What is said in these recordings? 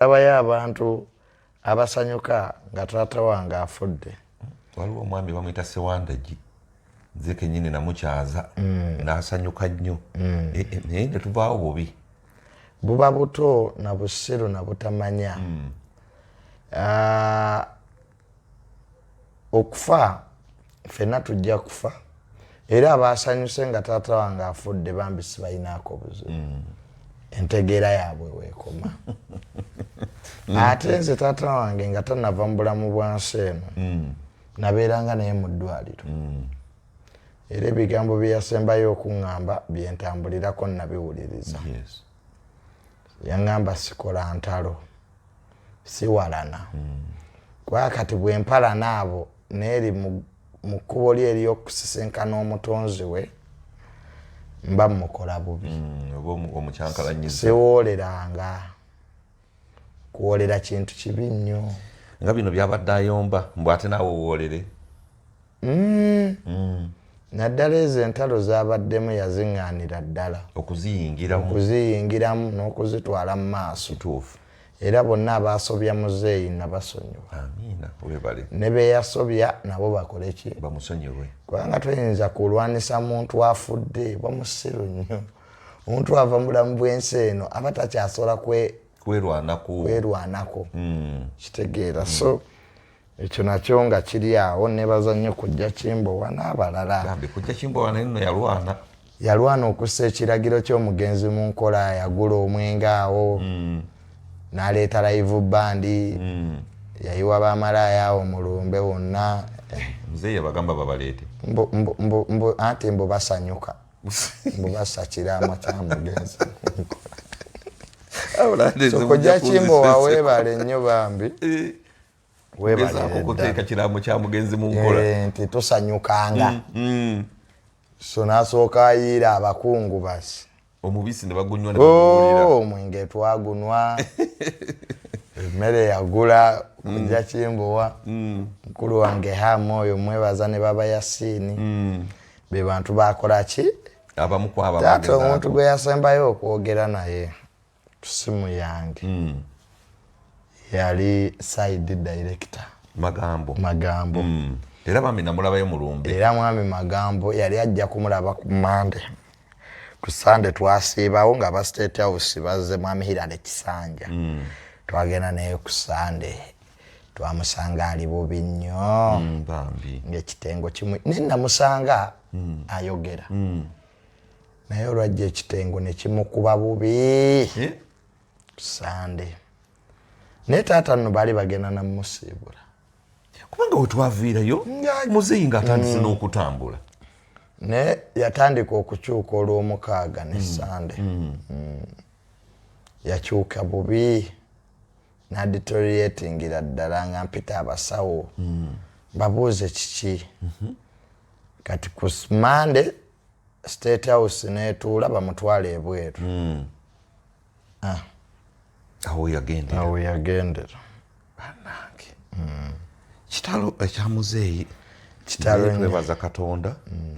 abayo abantu abasanyuka nga taata wange afudde. Waliwo omwami bamuyita Sewandagi nze kennyini namukyaza n'asanyuka nnyo naye ne tuvaawo bubi. Buba buto na busiru na butamanya. Okufa ffenna tujja kufa era abasanyuse nga taata wange afudde bambi sibalinaako buzibu. Entegeera yaabwe weekoma. Ate nze taata wange nga tanava mu bulamu bwansi eno nabeeranga naye mu ddwaliro. Era ebigambo bye yasembayo okuŋŋamba bye ntambulirako nabiwuliriza. Yaŋŋamba sikola ntalo siwalana. Kuba kati bwe mpalana abo n'eri mu kkubo lye ery'okusisinkana omutonzi we mba mukola bubi. Siwooleranga. Kuwoolera kintu kibi nnyo. Nga bino byabadde ayomba mbw ate naawe owoolere. Naddala ezo entalo zabaddemu yaziŋŋaanira ddala. Okuziyingiramu n'okuzitwala mu maaso. Era bonna abasobya muzeeyi nabasonyiwa. Amiina, weebale. Ne beeyasobya nabo bakole ki? Bamusonyiwe. Kubanga toyinza kulwanisa muntu afudde bamusiru nnyo. Omuntu ava mu bulamu bw'ensi eno aba takyasobola kwerwanako. Kitegeera. So ekyo nakyo nga kiri awo nebaza nnyo kujja Kimbowa n'abalala. Kujja Kimbowa naye nno yalwana. Yalwana okussa ekiragiro ky'omugenzi mu nkola, yagula omwenge awo. N'aleeta live band. Yayiwa bamalaaya awo mu lumbe wonna. Muzeeyi abagamba babaleete. Anti mbo basanyuka. Mbo bassa kiraamo kya mugenzi. So kujja Kimbowa weebale nnyo bambi. Weebale kuteeka kiraamo kya mugenzi mu nkola. Nti tosanyukanga. So n'asooka ayiira abakungu basi. Omubisi ne bagunywa ne baguwulira. Omwenge twagunwa. Emmere yagula kujja Kimbowa. Mukulu wange Hamooyo mwebaza ne baba Yasiini. Be bantu bakola ki? Abamu ku abo taata omuntu gwe yasembayo okwogera naye ku ssimu yange. Yali side director. Magambo. Era bambi namulabayo mu lumbe. Era mwami Magambo yali ajja kumulaba ku Monday. Ku Sunday twasiibawo nga ba State House bazze mwami Hilary Kisanja. Twagenda naye ku Sunday. Twamusanga ali bubi nnyo. Bambi. Ng'ekitengo kimu. Ne namusanga ayogera. Naye olwajja ekitengo ne kimukuba bubi. Sunday. Ne taata nno baali bagenda namusiibula. Kubanga we twaviirayo muzeeyi ng'atandise n'okutambula. Ne yatandika okukyuka olw'omukaaga ne Sunday. Yakyuka bubi. N'adeterioratingira ddala nga mpita abasawo. Babuuze kiki. Kati ku Monday State House n'etuula bamutwala ebweru. Awo yagendera. Bannange. Kitalo ekya muzeeyi. Kitalo twebaza Katonda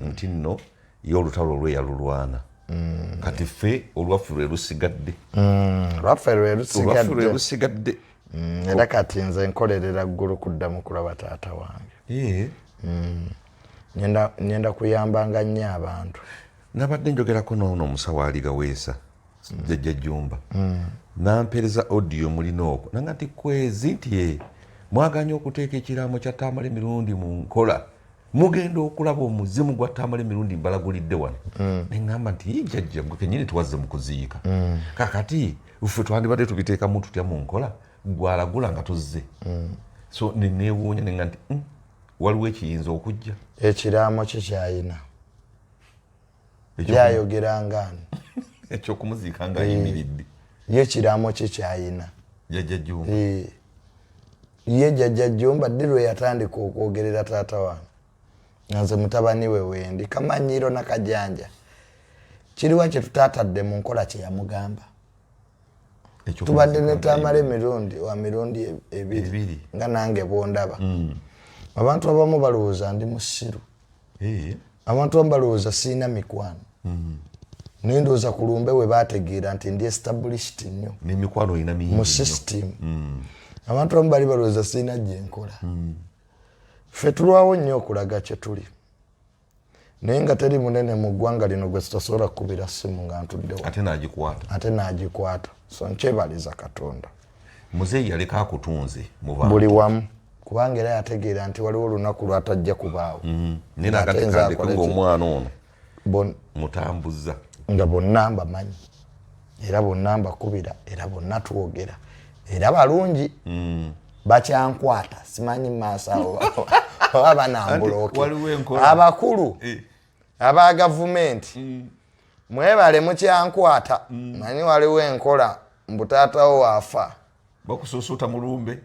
nti nno ye olutalo lwe yalulwana. Kati ffe olwaffe lwe lusigadde. Olwaffe lwe lusigadde. Era kati nze nkolerera ggulu kuddamu kulaba taata wange. Nyenda kuyambanga nnyo abantu. Nabadde njogerako n'ono omusawo ali Gaweesa Jjajja Jjumba. Nampereza audio mulina okwo nanga nti kwezi nti mwaganya okuteeka ekiraamo kya Tamale mirundi mu nkola. Mugenda okulaba omuzimu gwa Tamale mirundi mbalagulidde wano. Neŋŋamba nti jjajja gwe kennyini tuwazze mu kuziika. Kakati ffe twandibadde tubiteeka mu tutya mu nkola gwalagula nga tuzze. So neneewuunya neŋŋamba nti waliwo ekiyinza okujja. Ekiraamo kye kyayina. Byayogeranga ani. Ekyokumuziika ng'ayimiridde. Ye ekiraamo kye kyayina. Jjajja Jjumba. Ye Jjajja Jjumba ddi lwe yatandika okwogerera taata wange. Nze mutabani we wendi Kamanyiro na Kajanja. Kiriwa kye tutaatadde mu nkola kye yamugamba. Tubadde ne Tamale mirundi ebiri. Nga nange bwondaba. Abantu abamu balowooza ndi musiru. Abantu abamu balowooza siina mikwano. Nindoza kulumbe we bategeera nti ndi established nnyo n'emikwano ina mingi mu system abantu abamu bali balowooza sirina gye nkola ffe tulwawo nnyo okulaga kye tuli naye nga teri munene mu ggwanga lino gwe sitasobola kukubira ssimu nga ntuddewo ate n'agikwata so nkyebaliza Katonda. Muzeeyi yaleka akutunze mu bantu buli wamu kubanga era yategeera nti waliwo olunaku lwatajja kubaawo naye nagatekandeka ng'omwana ono mutambuza nga bonna mbamanyi era bonna mbakubira era bonna twogera era balungi bakyankwata simanyi maaso oba banambulooke abakulu aba gavumenti mwebale mukyankwata manyi waliwo enkola mbutaatawo waafa bakusuusuuta mulumbe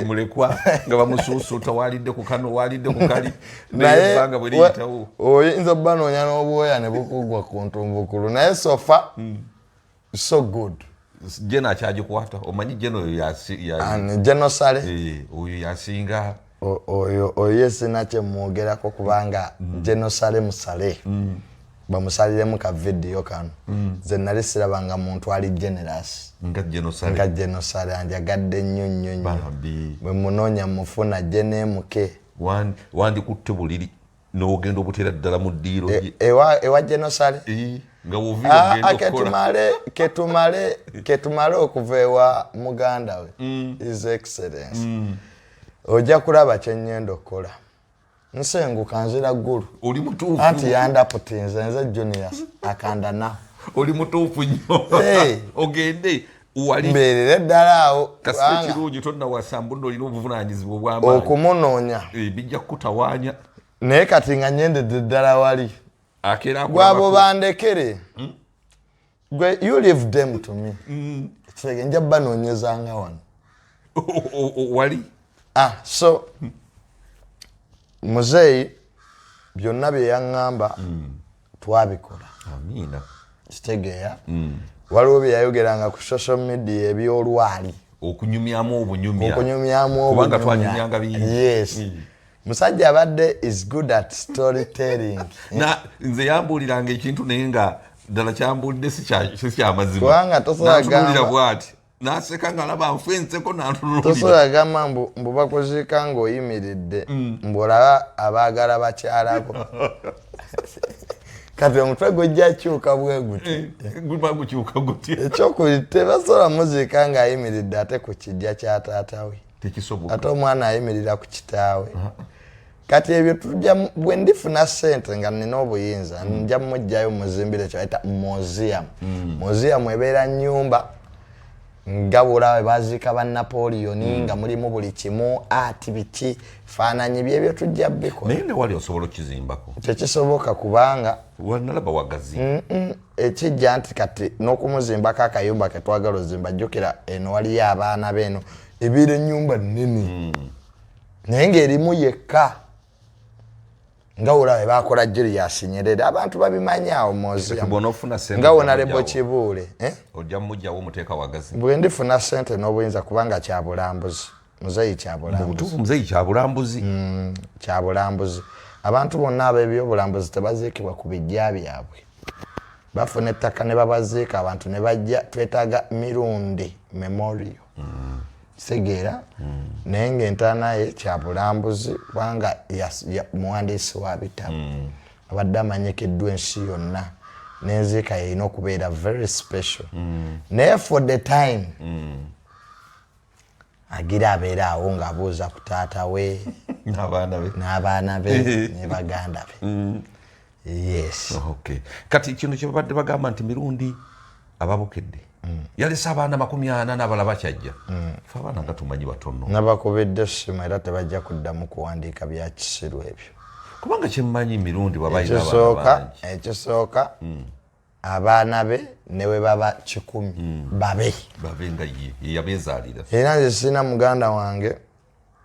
mulekwa nga bamusuusuuta walidde ku kano walidde ku kali naye ebbanga bwe liyitawo oyinza banoonya n'obwoya ne bukugwa ku ntumbukulu naye sofa so good jeno akyagikwata omanyi jeno oyo genosale oyo yasinga oyo sina kyemwogerako kubanga genosale musale bamusaliremu ka vidiyo kano ze nali sirabanga muntu ali generous nga genosale anjagadde nnyo nnyo nnyo bwe munoonya mufuna jeneemuke wandikutte buliri n'ogenda obutera ddala mu ddiiro ewa genosale nga wovira ketumale okuva ewa muganda we his excellence ojja kulaba kyenyenda okukola nsenguka nzira ggulu oli mutuufu anti yandaputinze nze juniors akanda nawo oli mutuufu nnyo ogende mbeerera eddala awo kasita kirungi tonnawasamba nno olina obuvunanyizibwa obw'amaanyi okumunoonya bijja kukutawaanya naye kati nga nyendedde eddala wali gwabo bandekere gwe you leave them to me ekirege nja banoonyezanga wano wali so muzeeyi byonna bye yaŋŋamba twabikola amiina kitegeera waliwo bye yayogeranga ku social media ebyolwali okunyumyamu kubanga twanyumyanga bingi yes musajja abadde is good at storytelling nze yambuuliranga ekintu naye nga ddala kyambuulidde si kyamazima kubanga tosobola bwati naseka nga laba nfenseko nantunulira tosobola gamba mbu bakuziika ng'oyimiridde mbwolaba abaagala bakyalabo kati omutwe gujja kyuka bwe gukyuka guti ekyokubiri tebasobola muziika ng'ayimiridde ate ku kidya kya taata we ate omwana ayimirira ku kitaawe kati ebyo tujja bwe ndifuna ssente nga nina obuyinza nja mujjayo muzimbire kyobayita museum ebeera nnyumba nga bulawe baziika ba Napoleon nga mulimu buli kimu ati biki faananyi byebyo tujja bikola naye ne wali osobola okukizimbako tekisoboka kubanga wanalaba wagazi ekijja nti kati n'okumuzimbako akayumba ketwagala ozimba jjukira eno waliyo abaana beeno ebiira ennyumba nnene naye ng'erimu yekka nga wulawe bakola Julius Nyerere abantu babimanyi awo nga wonalebo Kibuule ojja mujjawo omuteeka wagazi bwe ndifuna ssente n'obuyinza kubanga kyabulambuzi muzeeyi kyabulambuzi abantu bonna ab'ebyobulambuzi tebaziikibwa ku bijja byabwe bafuna ettaka ne babaziika abantu ne bajja twetaaga mirundi memorial kitegeera naye ng'entaana ye kyabulambuzi kubanga muwandiisi wa bitabo abadde amanyikiddwa ensi yonna n'enziika yerina okubeera very special naye for the time agira abeera awo ng'abuuza ku taata we n'abaana be ne baganda be yes kati kino kye babadde bagamba nti mirundi ababukedde yalese abaana 40 n'abalala bakyajja fe abaana nga tumanyi batono nabakubidde essimu era tebajja kuddamu kuwandiika bya kisiru ebyo kubanga kyemmanyi mirundi wabaina ekisooka abaana be newe baba 10 babe nga ye yabeezaalira era nze sirina muganda wange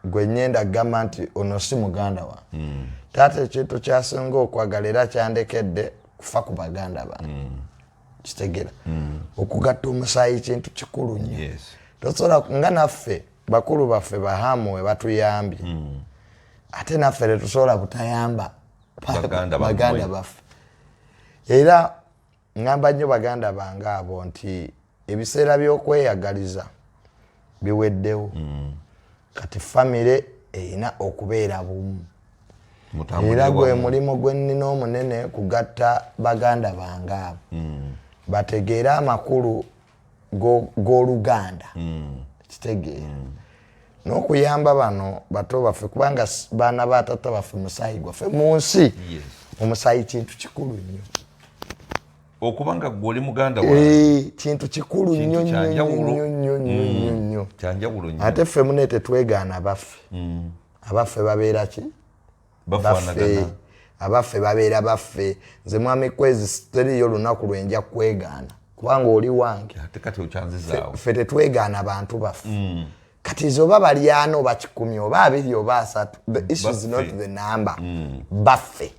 gwe nyenda kugamba nti ono si muganda wange taata ekintu kyasinga okwagala era kyandekedde kufa ku baganda bange kitegeera okugatta omusaayi kintu kikulu nnyo tosobola nga naffe bakulu baffe bahamu we batuyambye ate naffe tetusobola butayamba baganda baffe era ngamba nnyo baganda bange abo nti ebiseera by'okweyagaliza biweddewo kati famire erina okubeera bumu era gwe mulimo gwe nnina omunene kugatta baganda bange abo bategeere amakulu g'Oluganda kitegeera n'okuyamba bano bato baffe kubanga baana ba taata baffe musaayi gwaffe mu nsi omusaayi kintu kikulu nnyo okubanga gwe oli muganda wawe kintu kikulu nnyo nnyo kyanjawulo nnyo ate ffe mune tetwegaana baffe abaffe babeera ki bafaanagana abaffe babeera baffe nze mwami kwezi teriyo olunaku lwenja kwegaana kubanga oli wange ate kati okyanzizaawo ffe tetwegaana bantu baffe kati ze oba bali ana oba 10 oba 2 oba 3 the issue is not the number baffe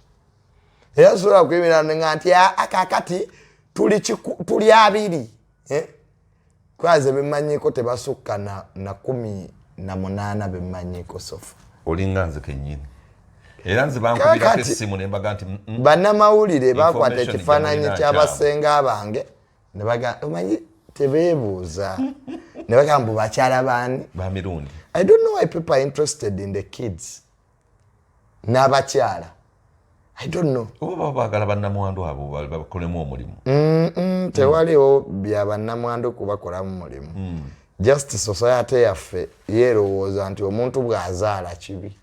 era sobola kwemerera nga nti akakati tuli 2 kwaze bemmanyiko tebasukka na 18 bemmanyiko sofa olinga nze kennyini era nze bankubirako essimu ne mbaga nti bannamawulire bakwata ekifaananyi ky'abasenga bange ne baga omanyi tebeebuuza ne bagamba bakyala baani ba Mirundi. I don't know why people are interested in the kids n'abakyala. I don't know. Oba baagala bannamwandu abo bakolemu omulimu. Tewaliwo bya bannamwandu kubakolamu mulimu. Just society yaffe yeerowooza nti omuntu bw'azaala kibi.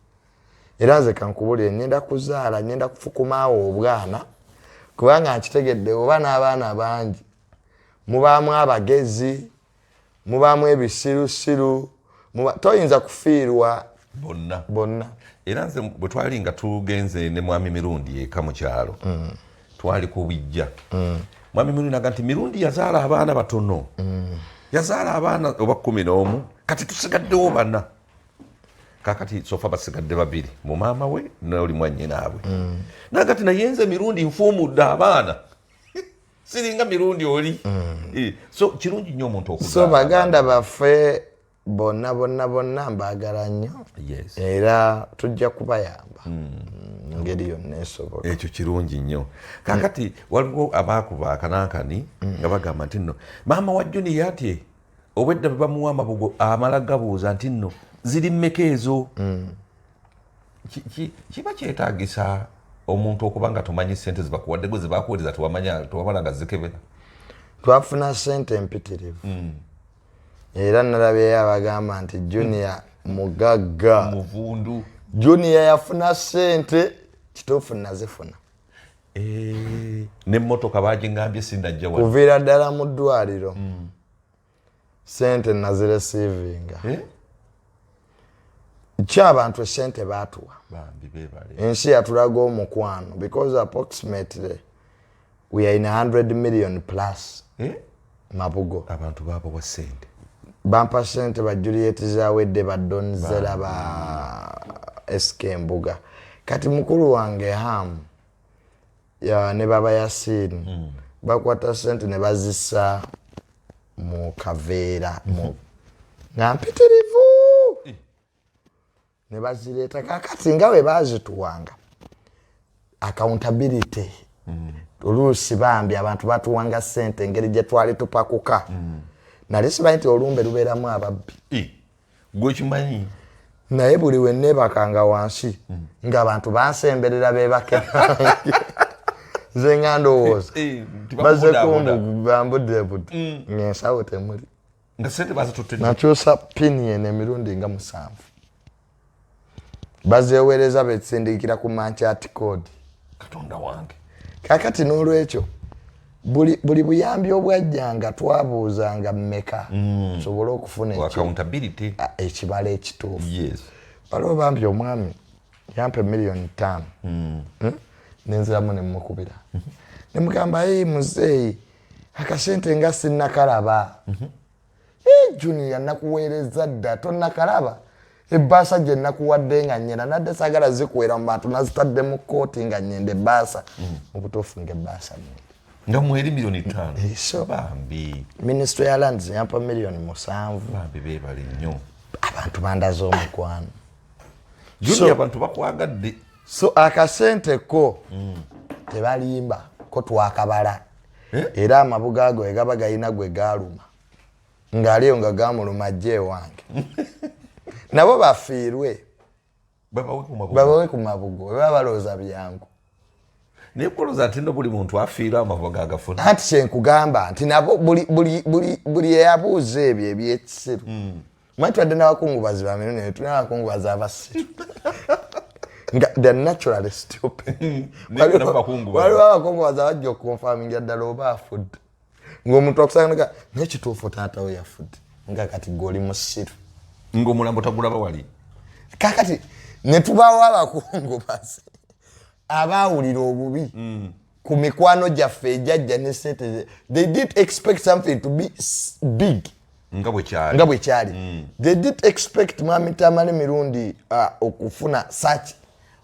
Era nze kankubulire nyenda kuzaala nyenda kufukumaawo obwana kubanga nkitegedde oba n'abaana bangi mubaamu abagezi mubaamu ebisirusiru toyinza kufiirwa bonna. Era nze bwe twali nga tugenze ne mwami Mirundi eka mu kyalo twali ku bijja mwami Mirundi naga nti Mirundi yazaala abaana batono yazaala abaana oba 11 kati tusigaddewo bana kakati sofa basigadde 2 mu maama we n'oli mwannyinaabwe naga ti naye nze Mirundi nfuumudde abaana siringa Mirundi oli so kirungi nnyo omuntu okuzaala so baganda baffe bonna mbaagala nnyo era tujja kubayamba ngeri yonna esobola ekyo kirungi nnyo kakati waliwo abaakuba akanankani nga bagamba nti nno maama wa Juni yatye obwedda bwe bamuwa amabugo amala gabuuza nti nno ziri mmeka ezo kiba kyetaagisa omuntu okuba nga tumanyi ssente zibakuwadde gwe zibakuweereza tewamala nga zikebera twafuna ssente empitirivu era nalabyeyo abagamba nti Junior mugagga muvundu Junior yafuna ssente kituufu nazifuna n'emmotoka bagingambye sindajja wano kuviira ddala mu ddwaliro ssente naziresiivinga ky'abantu essente baatuwa ensi yatulaga omukwano because approximately we are in 100 million plus mabugo abantu baabo wa ssente bampa ssente ba Juliet zawedde badonzera ba SK Mbuga kati mukulu wange Ham ya ne baba Yasin bakwata ssente ne bazissa mu kaveera mu ngampitirivu ne bazireta kakati nga we bazituwanga accountability oluusi bambi abantu batuwanga ssente engeri gye twali tupakuka nali simanyi nti olumbe lubeeramu ababbi gwe kimanyi naye buli we neebakanga wansi ng'abantu bansemberera beebake nze nga ndowooza bazze kumbambudde ng'ensawo temuli nga ssente bazitutte nakyusa pini eno emirundi nga 7 bazeeweereza betsindiikira ku Manchati code Katonda wange kakati n'olwekyo buli buyambi obwajjanga twabuuzanga mmeka tusobole okufuna ekibala ekituufu waliwo bambi omwami yampa $5,000,000 nenziramu nemukubira nemugamba muzeeyi akasente nga sinnakalaba Junior nakuweereza dda tonnakalaba ebbaasa gye nakuwadde nga nnyenda nadde saagala zikuwera mu bantu nazitadde mu kooti nga nnyenda ebbaasa mu butuufu ng'ebbaasa nga mweri $5,000,000 bambi Ministry ya Lands yampa $7,000,000 bambi beebale nnyo abantu bandaze omukwano Junior abantu bakwagadde so akasente ko tebalimba ko twakabala era amabuga ago egaba galina gwe galuma ng'aliyo nga gamuluma jje wange nabo bafiirwe babawe ku mabugo baba balooza byangu naye kuloza ati no buli muntu afiirwa amabuga agafuna anti kyenkugamba nti nabo buli eyabuuza ebyo ebyekisiru mwanti wadde n'abakungubazi ba mirundi tulina abakungubazi abasiru nga they're naturally stupid waliwo abakungubazi abajja okukonfaminga ddala oba afudde ng'omuntu okusanga nekituufu taata we yafudde nga kati goli musiru ng'omulambo tagulaba wali kakati ne tubaawo abakungubazi abaawulira obubi ku mikwano gyaffe ejjajja ne sente they did expect something to be big nga bwe kyali they did expect mwami Tamale mirundi okufuna such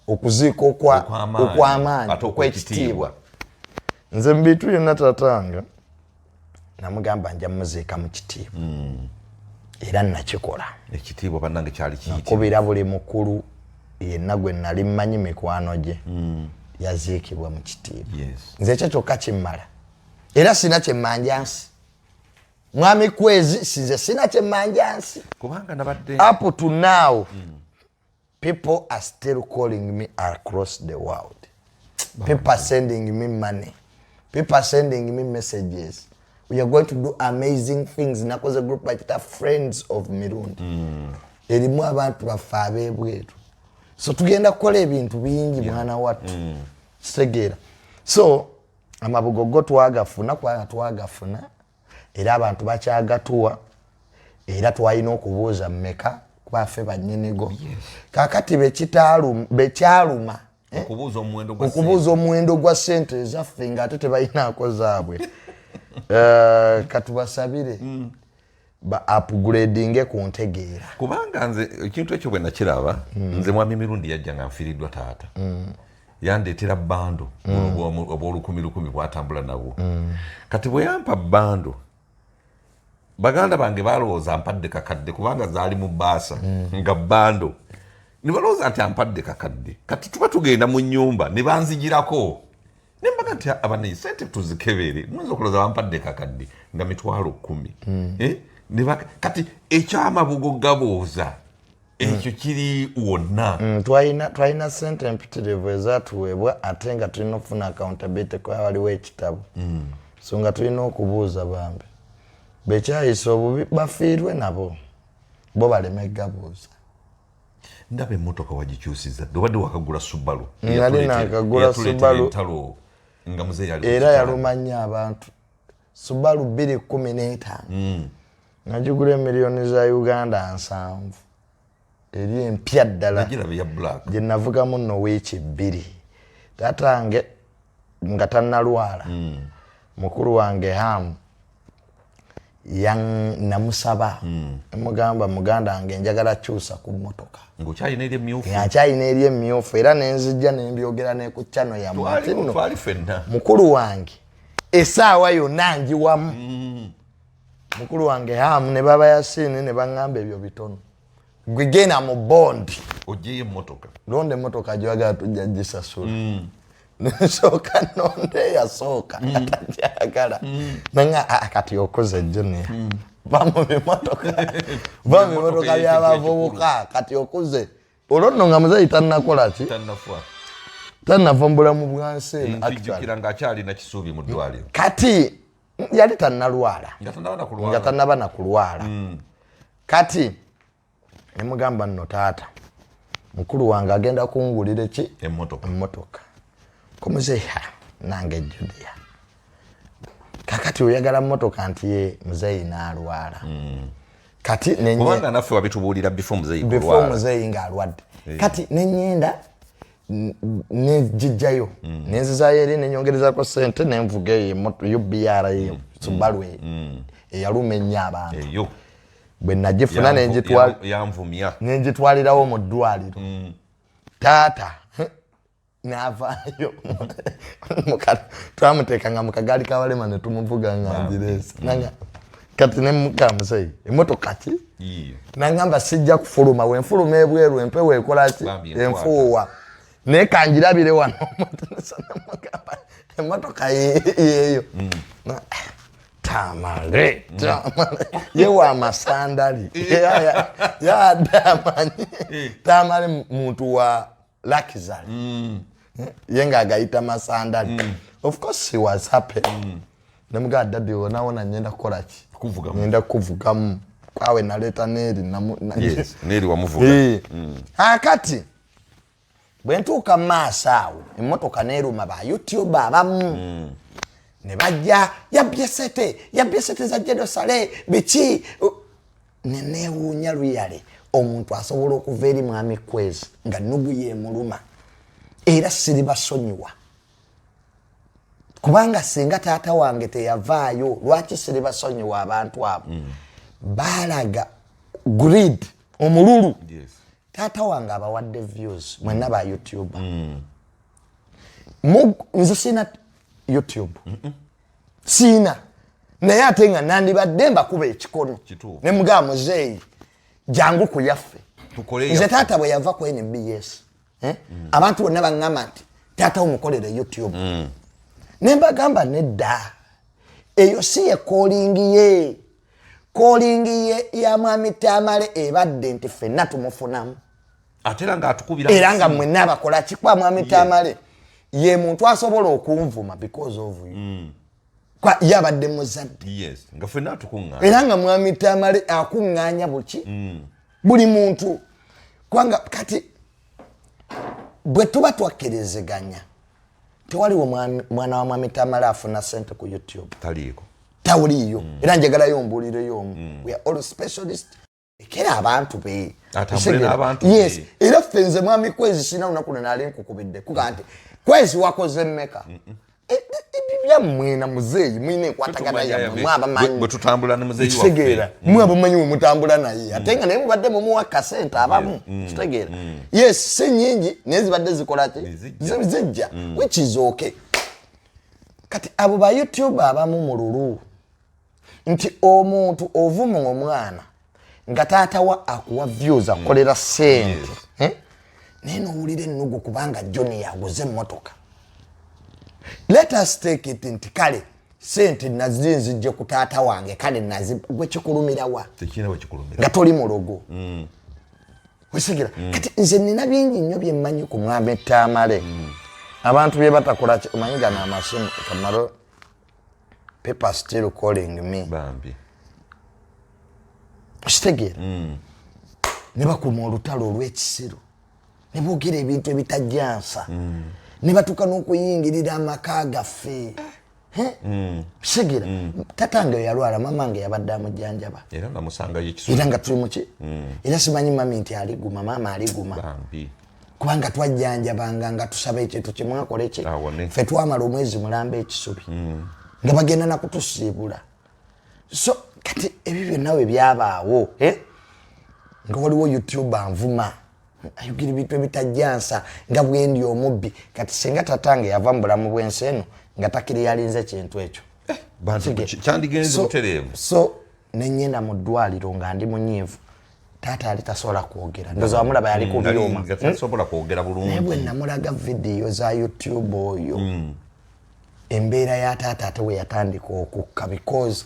okuziika okw'amaanyi okw'ekitiibwa nze mu bintu byonna taatanga namugamba nja muziika mu kitiibwa era nakikola ekitiibwa bannange kyali kiyitibwa nakubira buli mukulu yenna gwe nali mmanyi mikwano gye yaziikibwa mu kitiibwa nze ekyo kyokka kimmala era sina kyemmanja nsi mwami Kwezi size sina kyemmanja nsi kubanga nabadde up to now people are still calling me across the world. People are sending me money. People are sending me messages. We are going to do amazing things. Nakoze a group like that, friends of Mirundi. Erimu abantu bafabe bwetu. So tugenda kukola ebintu bingi mwana watu. Segera. So amabugogo twagafuna kwa twagafuna. Era abantu bakyagatuwa. Era twalina okubuuza mmeka bafe banyenego kakati bekyaluma okubuuza omuwendo gwa sente ezaffe nga ate tebalinaako zaabwe katubasabire ba upgradinge ku ntegeera kubanga nze ekintu ekyo bwe nakiraba nze mwami mirundi yajja nga nfiiriddwa taata yandeetera bando obw'olukumi bwatambula nabwo kati bwe yampa bando baganda bange balowooza ampadde kakadde kubanga zaali mu baasa nga bando ne balowooza nti ampadde kakadde kati tuba tugenda mu nnyumba ne banzigirako ne mbaga nti abanayi sente tuzikebere muyinza okulowooza bampadde kakadde nga 10,000 kati ekyamabugo gabooza ekyo kiri wonna twalina sente empitirivu ezatuweebwa ate nga tulina okufuna accountability kuba waliwo ekitabo so nga tulina okubuuza bambi bekyayisa obubi bafiirwe nabo bo baleme gabuuza ndaba emmotoka wagikyusiza obadde wakagula Subaru nali nakagula Subaru nga muzeeyi era yalumanya abantu Subaru 2015 nagigula miliyoni za Uganda 7 eri empya ddala gye navugamu nno wiiki 2 tatange nga tannalwala mukulu wange hamu namusaba mugamba muganda wange njagala kyusa ku mmotoka akyalina eri emmyufu era nenzijja nembyogera ne ku ccano yammwe mukulu wange essaawa yonna njiwamu mukulu wange hamu ne baba yasiini ne baŋŋamba ebyo bitono gwe genda mu bondi ogyeyo emmotoka londa emmotoka gyewagala tujja gisasula nsooka nonde yasooka atajagala nanga kati okoze junior bamu bimotoka byabavubuka kati okuze olwo nga muzeeyi tannakola ki tannavumbula mu bwansi nga akyalina kisuubi mu ddwaliro kati yali tannalwala nga tannaba nakulwala kati nemugamba nno taata mukulu wange agenda kungulira ki emmotoka kumuzeeya nange Julia kakati oyagala mmotoka nti ye muzeeyi n'alwala kati kubanga naffe wabitubuulira before muzeeyi ng'alwadde kati nenyenda nejijjayo nenzizaayo eri nenyongerezako sente nenvuga eyo UBR eyo Subaru eyaluma ennyo abantu bwe nagifuna nenjitwalirawo mu ddwaliro taata n'avaayo twamuteekanga mu kagaali kabalema ne tumuvuga nga njireesa kati ne mukamuzeeyi emmotoka ki nangamba sijja kufuluma wenfuluma ebweru empewo ekola ki enfuuwa naye kanjirabire wano emotoka yeyo Tamale ye wa masandali ya damanyi Tamale muntu wa luxury yenga agayita masandali of course he was happy namuga daddy wona nyenda kolaki kuvuga nyenda kuvuga kwawe naleta neri yes neri wamuvuga akati bwentuka masawo emotoka neruma ba YouTube abamu ne bajja yabyesete za jedosale bichi nene wunya luyale omuntu asobola okuva eri mwami kwezi nga nugu ye muluma era siri basonyiwa kubanga singa taata wange teyavaayo lwaki siri basonyiwa abantu abo balaga greed omululu taata wange abawadde views mwenna ba YouTube nze sina YouTube sina naye ate nga nandibadde mbakuba ekikono ne mugaa muzeeyi jangu ku yaffe nze taata bwe yava ku NBS abantu bonna baŋŋamba nti taata omukolere YouTube ne mbagamba nedda eyo si ye calling ye ya mwami Tamale ebadde nti ffenna tumufunamu era nga mwenna abakola kikwa mwami Tamale ye muntu asobola okunvuma because of you kwa yabadde muzadde nga ffenna tukuŋŋaanya era nga mwami Tamale akuŋŋaanya buli muntu kwanga kati bwe tuba twakkiriziganya tewaliwo mwana wa mwami Tamale afuna sente ku YouTube tawuliyo era njagalayo mbuulireyo omu we are all specialists ekera abantu be yes era ffenze mwami kwezi sina lunaku nali nkukubidde kuga nti kwezi wakoze mmeka byammwe na muzeeyi mwine enkwatagana yammwe mwabamanyi bwe tutambula ne muzeeyi waffe kitegeera mwabamanyi we mutambula naye ate nga naye mubadde mumuwa kasente abamu kitegeera yes si nyingi naye zibadde zikolaki zijja which is okay kati abo ba YouTube abamu mululu nti omuntu ovuma omwana nga taata wa akuwa views akolera sente naye nowulira ennugu kubanga John yaguze emmotoka. Let us take it nti kale sente nazinzije ku taata wange kale gwe kikulumirawa nga toli mulogo wesigira kati nze nina bingi nnyo bye mmanyi ku mwami Tamale abantu bye batakola omanyiga n'amasimu kamaro people still calling me bambi kitegeera ne bakuma olutalo olw'ekisiro ne boogera ebintu ebitajjansa ne batuuka n'okuyingirira amaka gaffe kitegeera tatange yalwala mamange yabadde amujjanjaba era nga musangayo ekisolo era nga tuli muki era simanyi mami nti aliguma maama aliguma kubanga twajjanjabanga nga tusaba ekintu kimwakola ki ffe twamala omwezi mulamba ekisubi nga bagenda nakutusiibula so kati ebyo byonna we byabaawo nga waliwo YouTube anvuma ayugira ebintu ebitajjansa nga bwendi omubbi kati singa tatange yava mu bulamu bw'ensi eno nga takiri yalinze kintu ekyo kyandigenze butereevu so nenyenda mu ddwaliro nga ndi munyiivu taata ali tasobola kwogera ndoza wamulaba yali ku byuma tasobola kwogera bulungi naye bwe namulaga vidiyo za YouTube oyo embeera ya taata ate we yatandika okukka because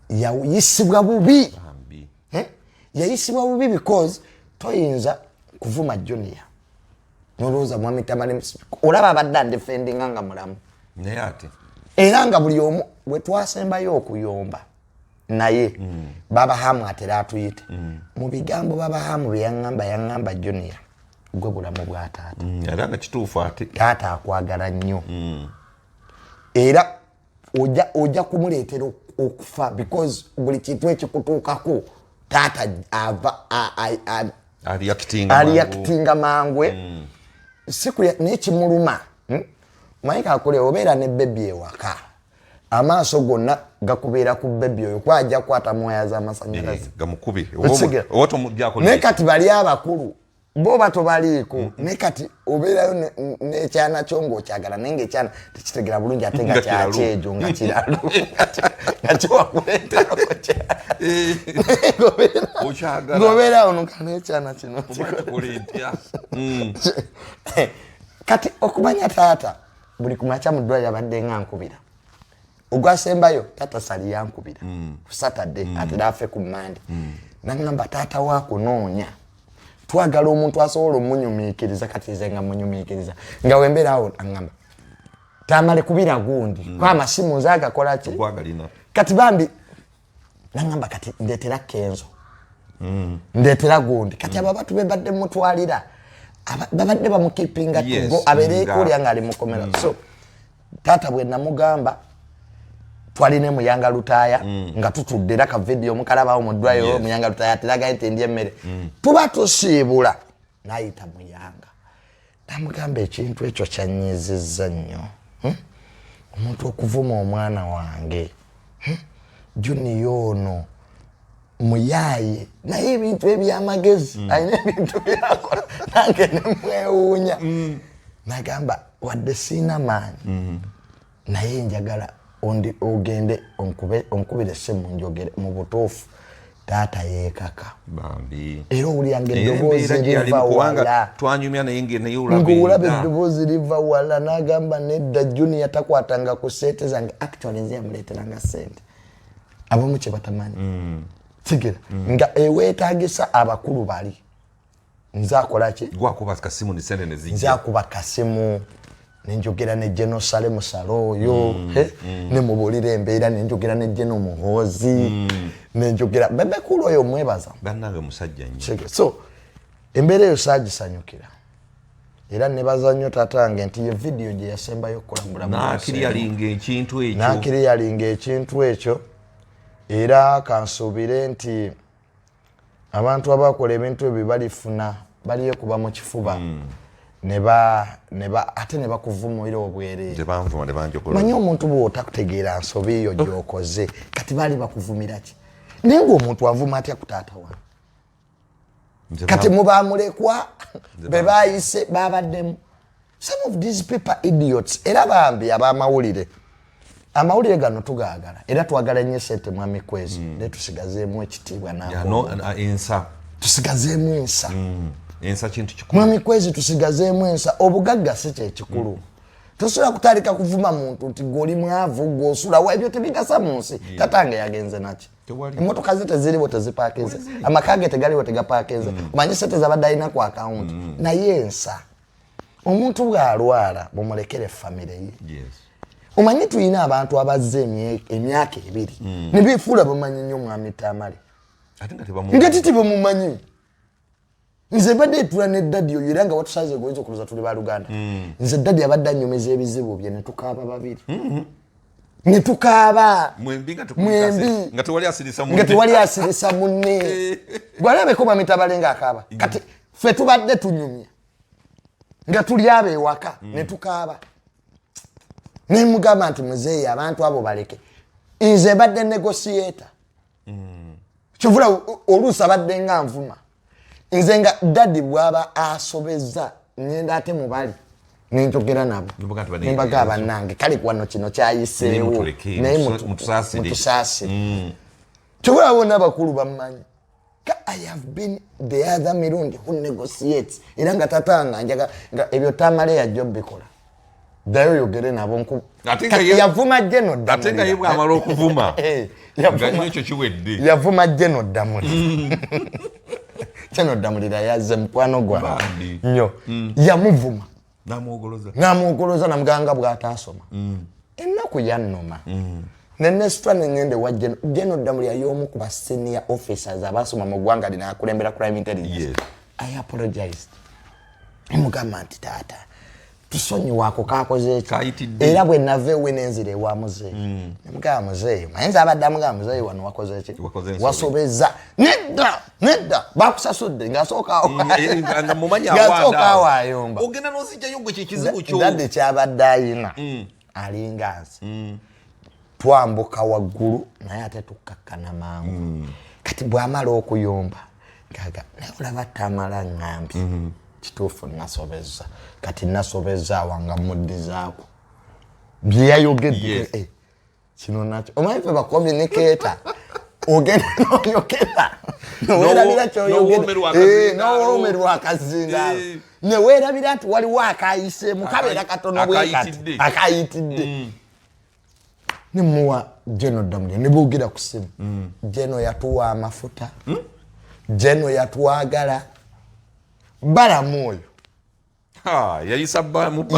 yayisibwa bubi yayisibwa bubi because toyinza kuvuma Junior nolowooza mwami Tamale olaba abadde andefendinga nga mulamu naye ate era nga buli omu bwe twasembayo okuyomba naye baba hamu atera atuyite mu bigambo baba hamu bye yaŋŋamba Junior gwe bulamu bwa taata era nga kituufu ate taata akwagala nnyo era ojja kumuleetera okufa because buli kintu ekikutuukako taata aliyakitinga mangwe siku nekimuluma mayika akole obeera ne bebi ewaka amaaso gonna gakubeera ku bebi oyo kwajja kukwata moya z'amasanyalaze gamukubi naye kati bali abakulu bo batobaliiko naye kati obeerayo n'ekyana kyo ng'okyagala naye ng'ekyana tekitegera bulungi ate nga kyakyejo nga kiralu nga kiwakuleetako ng'obeerawo nuka n'ekyana kino kati okumanya taata buli kumacha mu ddwaliro abadde nga nkubira ogwasembayo tata sali yankubira ku Saturday ate dafe ku Monday nangamba tata wakunoonya twagala omuntu asobola omunyumiikiriza kati nze nga munyumiikiriza nga wembera awo angamba Tamale kubira gundi kwa masimu nzagakola ki kati bambi nangamba kati ndetera Kenzo ndetera gundi kati aba batu bebadde mutwalira babadde bamukipinga tugo abere kuli angali mukomera so tata bwe namugamba twaline muyanga lutaya nga tutuddera ka video mukalaba mu ddwayo muyanga lutaya tiraga ente ndiye mmere tuba tusibula nayita muyanga namugamba ekintu ekyo kyanyizizza nnyo omuntu okuvuma omwana wange Junior muyaye naye ebintu ebyamagezi ayina ebintu byakola nange nemwewuunya nagamba wadde siina maanyi naye njagala ogende onkubire essimu njogere mu butuufu taata yeekaka era owulyange eddoboozi liva wala ng'olaba eddoboozi liva wala n'agamba nedda Junior takwatanga ku sente zange actually nze yamuleeteranga sente abamu kye batamanyi tigera nga eweetaagisa abakulu bali nze akola ki nze akuba kasimu nenjogera ne Jerusalem Saloyo ne Mubulire embeera nenjogera ne Jeno Muhoozi nenjogera bebe kulo oyo mwebaza bannange musajja nnyo so embeera eyo saagisanyukira era nebaza nnyo tatange nti ye video gye yasembayo okulambula nakiri yalinga ekintu ekyo era kansuubire nti abantu abakola ebintu ebyo balifuna baliyekuba mu kifuba ate ne bakuvumulira obwereere manyi omuntu bw'otakutegeera nsobi eyo gy'okoze kati baali bakuvumira ki naye ng'omuntu avuma atya ku taata wange kati mubamulekwa be baayise babaddemu some of these people idiots era bambi ab'amawulire amawulire gano tugaagala era twagala nnyo sente mwami Kwezi naye tusigazeemu ekitiibwa tusigazeemu ensa kintu kikulu mwami Kwezi tusigazeemu ensa obugagga si kye kikulu tosobola kutandika kuvuma muntu nti goli mwavu gwosula wa ebyo tebigasa mu nsi tatange yagenze naki emmotoka ze teziriwo tezipaakinze amaka ge tegaliwo tegapaakinze omanyi sente zabadde alina ku akawunti naye ensa omuntu bw'alwala bumulekere famire ye omanyi tulina abantu abazze emyaka 2 ne beefuula bamanyi nnyo mwami Tamale nga titibamumanyi nze badde etula ne daddy oyo era nga watusaze goyinza okuluza tuli baluganda nze daddy abadde annyomeza ebizibu bye ne tukaaba babiri ne tukaaba mwembi nga tewali asirisa munne gwalabeko mwami Tamale nga akaaba kati ffe tubadde tunyumya nga tuli ab'ewaka ne tukaaba ne mugamba nti muzeeyi abantu abo baleke nze badde negotiator kyovula oluusi abadde nga nvuma nze nga daddy bw'aba asobezza ngenda ate mubali nenjogera nabo nembaga bannange kale wano kino kyayiseewo naye mutusaasire kyovula bonna bakulu bammanyi I have been the other Mirundi who negotiates era nga tatanga njaga nga ebyo Tamale yajja bikola dayo yogere nabo nku yavuma Jeno Damuli ate nga yebwa amala okuvuma nga nnyo kiwedde yavuma Jeno Damuli Jeno Damuli yazze mukwano gwa nnyo yamuvuma namugoloza namuganga bw'ataasoma ennaku yannoma nenesitwa nengende wa Jeno Damuli y'omu ku ba senior officers abasoma mu ggwanga lino akulembera crime intelligence I apologized mugamba nti taata tusonyiwa ako kakoze ekyo era bwe nava ewe nenzira ewa muzeeyi nemugamba muzeeyi mayinza abadde amugamba muzeeyi wano wakoze ki wasobeza nedda bakusasudde ng'asooka awayomba ogenda n'ozijjayo gwe kyekizibu kyo dadde kyabadde ayina alinga nsi twambuka waggulu naye ate tukkakkana mangu kati bw'amala okuyomba gaga naye olaba Tamala ŋŋambye kituufu nasobeza kati nasobeza wanga muddizaako bye yayogedde kino nakyo omanyi ffe bakomunicata ogenda n'oyogera neweerabira kyoyogera n'owoomerwa akazinga neweerabira nti waliwo akayiseemu kabeera katono bwe kati akayitidde nemuwa Jeno Damuli ne boogera ku ssimu Jeno yatuwa amafuta Jeno yatwagala Balamu oyo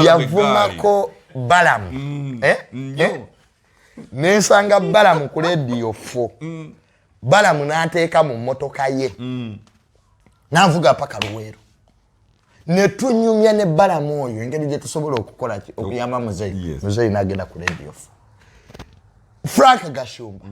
yavumako Balamu nensanga Balamu ku radio 4 Balamu n'ateeka mu mmotoka ye n'avuga paka Luweero ne tunyumya ne Balamu oyo engeri gye tusobola okukola okuyamba muzeeyi muzeeyi n'agenda ku radio 4 Frank Gashumba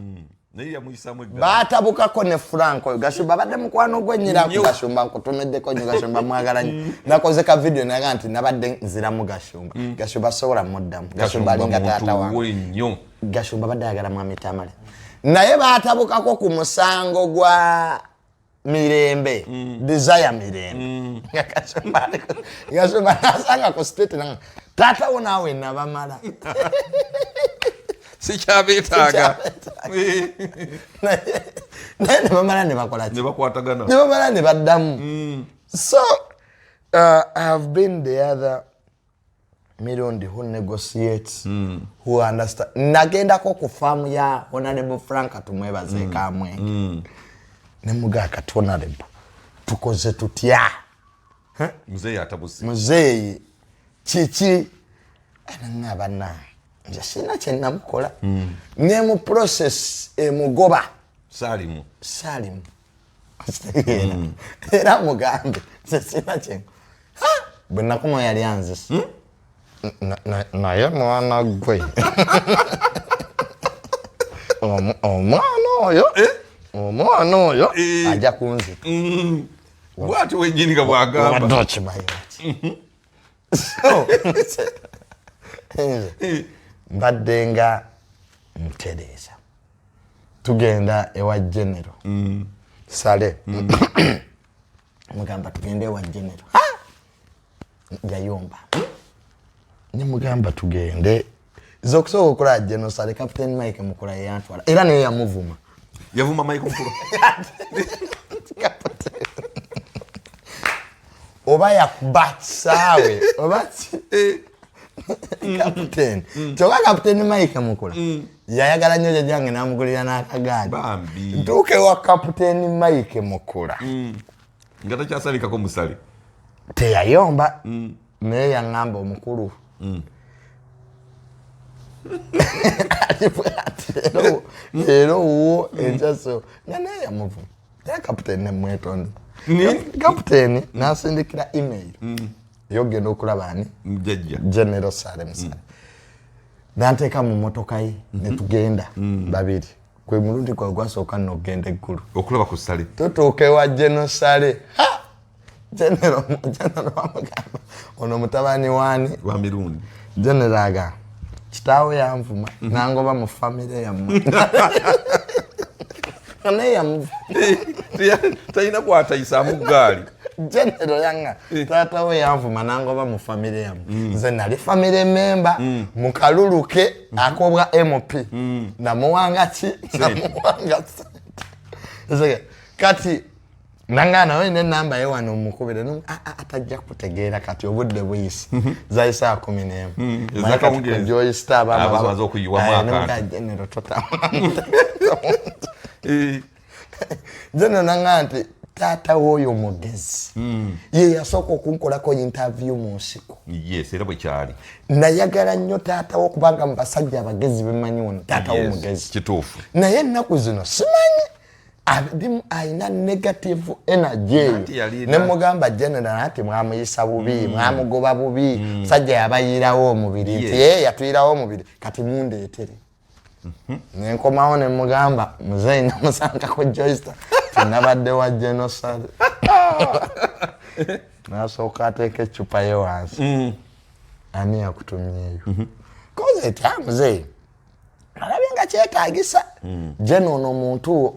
batabukako ne Frank oyo Gashumba badde mukwano gwennyira ku Gashumba nkutumiddeko nnyo Gashumba mwagala nnyo nakoze ka video naga nti nabadde nziramu Gashumba Gashumba sobola muddamu Gashumba alinga taata wange Gashumba badde ayagala mwami Tamale naye batabukako ku musango gwa Mirembe Desire Mirembe Gashumba nasanga ku state nanga taata wo naawe nabamala sikyabetaaga ne bamala ne bakola ne bakwatagana ne bamala ne baddamu so I have been the other Mirundi who negotiates who understand nagendako ku farm ya Honorable Frank tumwebazeeka amwenge ne mugaka Honorable tukoze tutya muzeeyi atabusi muzeeyi kiki ngabana nja sina kye namukola ne mu process emugoba salimu era mugambe sina kye bwe nakoma yali anzise naye mwana gwe omwana oyo ajja kunzita bwati wennyini nga bwagamba okimanyi mbadde nga ntereeza tugenda ewa Genero Sale mugamba tugende ewa Genero yayomba ne mugamba tugende zokusobola okukola Genero Sale Captain Mike Mukula yantwala era naye yamuvuma yavuma Mike Mukula oba yakuba kisaawe oba Captain choka Captain Mike Mukula yayagala nnyo jjange n'amugulira n'akagaadi ntuuke wa Captain Mike Mukula nga takyasalikako musale teyayomba naye yaŋŋamba omukulu era owo enjaso nga naye yamuvuma era Captain nemwetonda Captain n'asindikira email yogenda okulaba ani General Sale Musale nanteeka mu mmotoka ye ne tugenda babiri kwe mulundi kwa gwasooka n'ogenda eggulu okulaba ku Sale tutuuke wa General Sale General wamugamba ono mutabani waani wa Mirundi General aga kitaawe yanvuma nangoba mu famire yammwe naye yamuvuma talina kwatayisaamu ggaali General yanga taata we yanvuma nangoba mu famire yammwe nze nali famire member mu kaluluke akobwa MP namuwanga ki namuwanga kati nangana we ne namba ye wano mukubire atajja kutegeera kati obudde buyisi zaisa 11 zaka mungi Joy Star abazo okuyiwa mwaka General General nangante tata woyo mugezi ye yasooka okunkolako interview mu nsiko yes era bwe kyali nayagala nnyo taata wo kubanga mu basajja abagezi bemanyi wono taata wo mugezi kituufu naye ennaku zino simanyi abadimu ayina negative energy ne mugamba General ati mwamuyisa bubi mwamugoba bubi musajja yabayirawo omubiri nti ye yatuyirawo omubiri kati mundeetere nenkomawo ne mugamba muzeeyi namusankako Joyster tinabadde wa General Sale nasooka ateeka ecupa ye wansi ani yakutumyeeyo koze ti muzeeyi alabye nga kyetaagisa General n'omuntu wo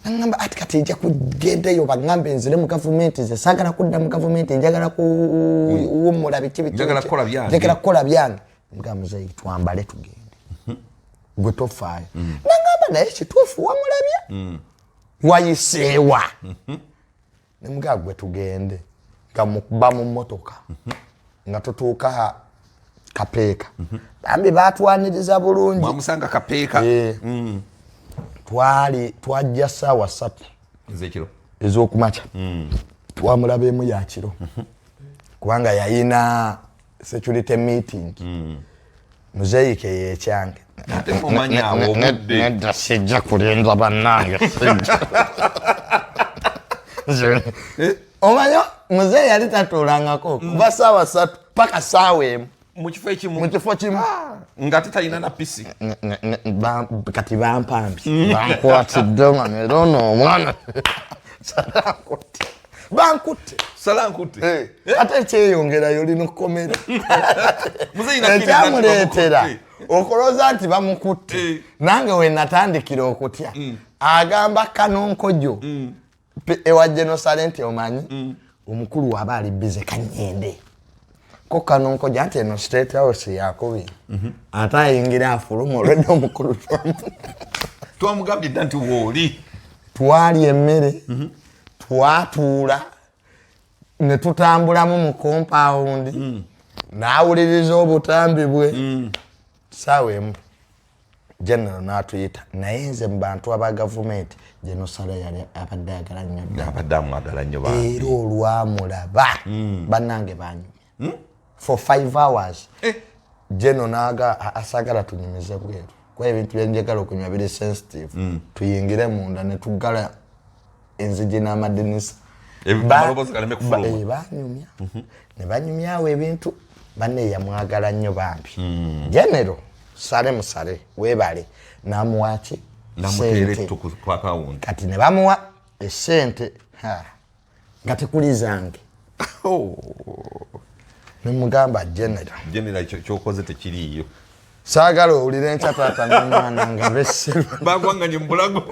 ngamba ati kati nja kugendeyo bagambe nzire mu government ze sagala kudda mu government njagala kuwummula biki njagala kukola byange mugamba muzeeyi twambale tugende gwe tofaayo nangamba naye kituufu wamulabye wayiseewa ne mugaa gwe tugende nga mukuba mu mmotoka nga tutuuka Kapeeka bambi batwaniriza bulungi mwamusanga Kapeeka twajja ssaawa 3 ez'ekiro ez'okumakya twamulabeemu yakiro kubanga yayina security meeting muzeeyike yekyange nedda sijja kulinda bannange omanya muzeeyi yali tatuulangako kuba ssaawa 3 paka ssaawa emu mu kifo kimu nga tetalina na pisi kati bampambi bankwatidde manera ono omwana salankutte ate ekyeyongerayo olina okukomera ekyamuleetera okulooza nti bamukutte nange we natandikira okutya agamba Kanonkojo ewa Genosale nti omanyi omukulu waba ali bize kanyende ko Kanonkojo nti eno State House yakubiri ate ayingira afuluma olwedde omukulu twamugambye dda nti wooli twali emmere twatuula ne tutambulamu mu compound n'awuliriza obutambi bwe ssaawa emu General n'atuyita naye nze mu bantu aba gavumenti Genosale yali abadde ayagala nnyo era olwamulaba bannange banyumya for 5 hours General n'aga asagala tunyumize bweru kuba ebintu byenjagala okunywa biri sensitive tuyingire munda ne tuggala enzigi n'amadinisa banyumya ne banyumyawo ebintu banne yamwagala nnyo bambi General sale musale webale namuwaki kati ne bamuwa esente nga tekuli zange nemugamba General kyokoze tekiriiyo saagala owulire nkya taata n'omwana nga bessirwa bagwanganye mu bulago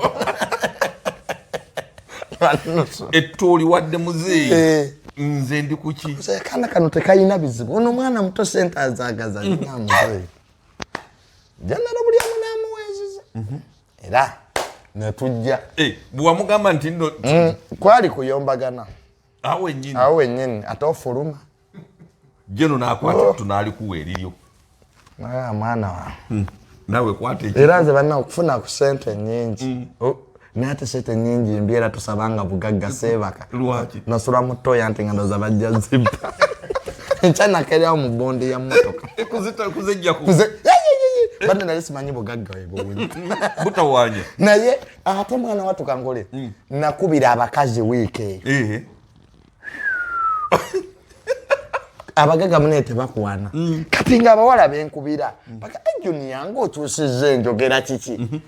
ettooli wadde muzeeyi nze ndi kuki kana kano tekayina bizibu ono mwana muto sente azaagaza namuzeeyi General buli amu n'amuweeziza era netujja bwamugamba nti nno kwali kuyombagana awo wennyini ate ofuluma General n'akwata tunaalikuwa eriryo mwana wa nawe kwata era nze banna okufuna ku sente nnyingi naye ate sente nnyingi mbyera tusabanga bugagga seebaka nasula mutoya nti nga ndoza bajja zibba nkyanakerawo mu bondi ya mmotoka bande nali simanyi bugagga webowunya butawanya naye ate mwana watukangole nakubira abakazi wiiki eyo abagaga mune tebakuwana kati nga abawala benkubira paka ejuni yange otuusizza enjogera kiki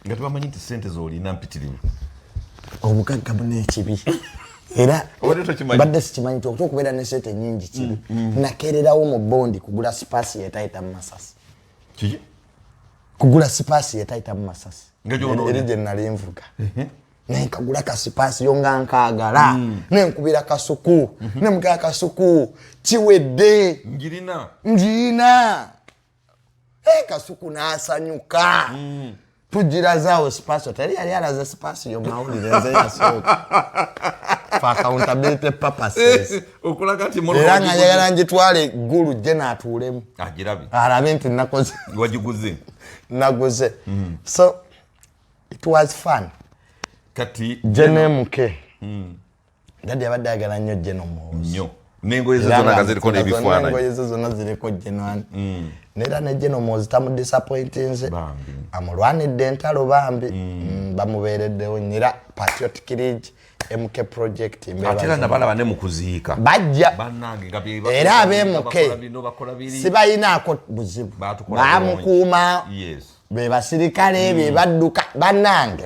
nga tebamanyi nti sente z'olina mpitirivu obugagga mune ekibi era badde sikimanyi nti okubeera ne sente nyingi kibi nakererawo mu bondi kugula sipaasi yetayita mu masasi kugula sipaasi yetayita mu masasi eri gye nali nvuga nenkagula kasipaasi yo nga nkaagala nenkubira kasuku nemugala kasuku kiwedde njirina kasuku n'asanyuka tugirazaawo sipaasi teri yali alaze sipaasi yo mawulire nze yasooka for accountability purposes era nga njagala njitwale eggulu gye naatuulemu alabe nti naguze so it was fun kati jenemuke dadi abadde ayagala nnyo Genomozi n'engoye ze zonna nga ziriko n'ebifaananyi engoye ze zonna ziriko Genoani neera ne Genomozi tamudisappointinze amulwanidde entalo bambi bamubeereddewo nyira patriotic league MK project atera nabalaba ne mu kuziika bajja era abemuke sibayinaako buzibu bamukuuma be basirikale be badduka bannange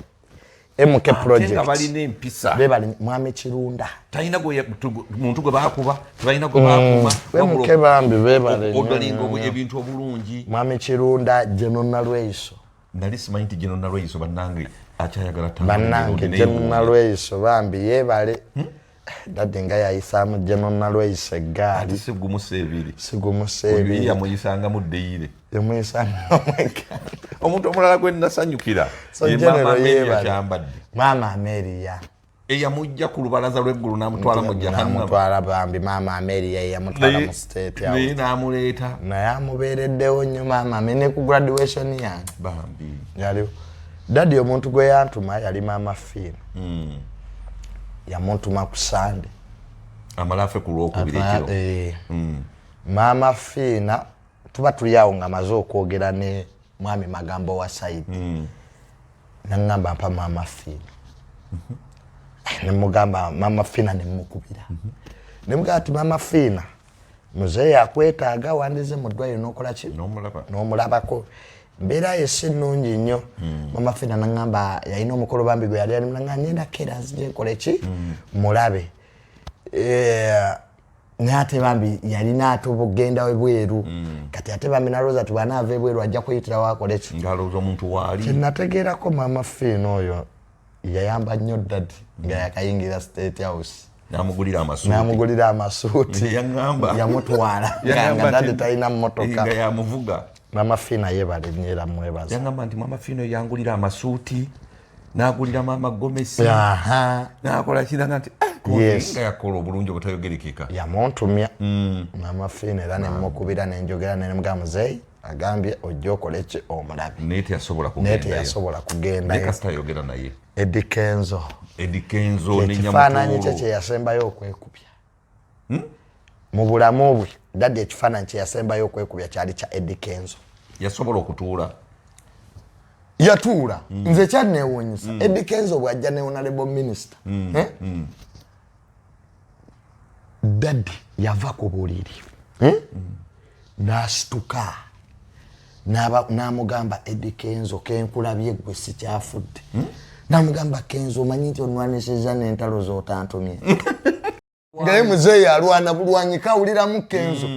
MK project balina empisa bebali mwami Kirunda talina muntu gwe bakuba tebalina gwe bakuma MK bambi bebali odalingo ebintu obulungi mwami Kirunda General Lweiso nali simanyi nti General Lweiso bannange akyayagala bannange General Lweiso bambi yebale Daddy nga yayisaamu General Nalweyisa eggaali. Ate sigumuse ebiri. Sigumuse ebiri. Oyo yamuyisanga mu ddeyire. Yamuyisanga mu eggaali. Omuntu omulala gwe nasanyukira. So General yeebale. Maama Amelia. Eyamujja ku lubalaza lw'eggulu n'amutwala mu jahannam. N'amutwala bambi Maama Amelia yamutwala mu state house. Naye n'amuleeta. Naye amubeereddewo nnyo Maama ne ku graduation yange. Bambi. Yaliwo. Daddy omuntu gwe yantuma yali Maama Fiina. Yamuntuma ku Sunday. Amalafe ku lwokubiri ekiro. Maama Fiina tuba tuli awo nga maze okwogera ne mwami Magambo wa Saidi. Nangamba mpa Maama Fiina. Nemugamba Maama Fiina nemukubira. Nemugamba ati Maama Fiina muzeeyi akwetaaga wandize mu ddwaliro n'okola ki? N'omulabako. Mbeera esi nnungi nnyo. Maama Fiina nangamba yalina omukolo bambi gwe yali nangamba ngenda kera nzije nkole ki? Mulabe. Nate bambi yalina atubugenda ebweru. Kati ate bambi na Rosa tubanaava ebweru ajja kuyitira wakole ki? Ngaloza omuntu waali. Nategeerako Maama Fiina oyo yayamba nnyo Daddy nga yakayingira state house. Namugulira amasuuti. Yamutwala. Nga Daddy talina mmotoka. Nga yamuvuga. Maama Fiina yeebale nnyo era mwebaza. Yangamba nti Maama Fiina yangulira amasuuti. N'agulira Maama Gomesi. N'akola kiranga nti nga yakola obulungi obutayogerekeka. Yamuntumya. Maama Fiina era nemukubira nenjogera nemugamba muzeeyi agambye ojja okole ki omulabe. Naye teyasobola kugenda. Ne kasita ayogera naye. Eddie Kenzo n'Enyamutoolo. Ekifaananyi kye kye yasembayo okwekubya. Mu bulamu bwe Daddy ekifaananyi kye yasembayo okwekubya kyali kya Eddie Kenzo. Yasobola okutuula. Yatuula. Nze kyanneewuunyisa. Eddie Kenzo bw'ajja ne honorable minister. Daddy yava ku buliri. N'asituka. N'amugamba Eddie Kenzo kenkulabye gwe sikyafudde. N'amugamba Kenzo omanyi nti onwanisizza n'entalo z'otantumye. Ngaye muzeeyi alwana bulwanyi kawuliramu Kenzo.